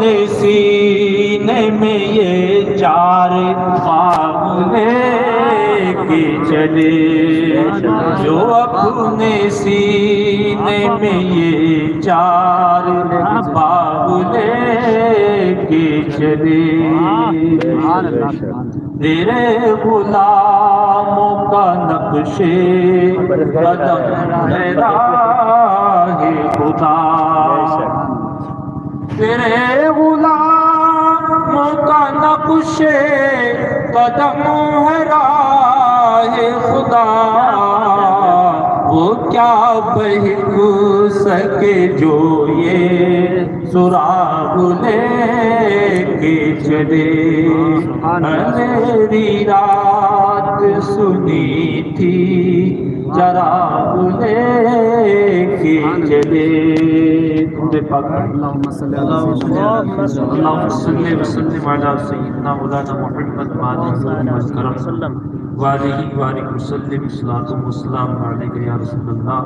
اپنے سینے میں یہ چار خواب لے کے چلے، جو اپنے سینے میں یہ چار خواب لے کے چلے، تیرے غلاموں کا نقش قدم ہے راہ خدا، تیرے غلاموں کا نقش قدم ہے راہ خدا، وہ کیا بہک سکے جو یہ سراغ لے کے چلے، اندھیری رات سنی تھی چراغ لے کے چلے۔ اللہم صلی وسلم علی سیدنا مولانا محمد وآلہ وآلہ وسلم، صلاۃ و سلام علیک یا رسول اللہ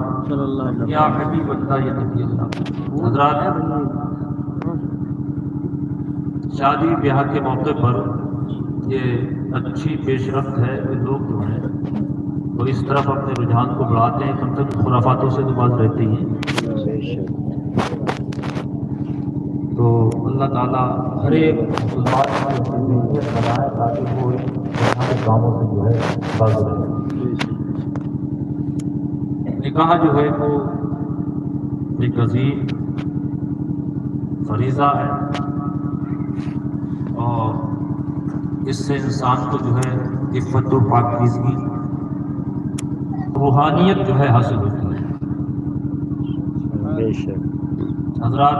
یا حبیب اللہ یا نبی اللہ۔ حضرات، شادی بیاہ کے موقع پر یہ اچھی پیش رفت ہے کہ لوگ جو ہیں وہ اس طرف اپنے رجحان کو بڑھاتے ہیں، کم تک خرافاتوں سے تو باز رہتے ہی ہیں۔ تو اللہ تعالیٰ ہر ایک مسلمان کو ذہنیت بنائے تاکہ وہ ان کاموں سے جو ہے باز رہے۔ نکاح جو ہے وہ ایک عظیم فریضہ ہے، اور اس سے انسان کو جو ہے عفت و پاکیزگی، روحانیت جو ہے حاصل ہوتی ہے۔ حضرات،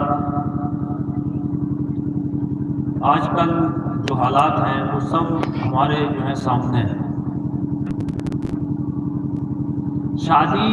آج کل جو حالات ہیں وہ سب ہمارے جو ہے سامنے ہیں۔ شادی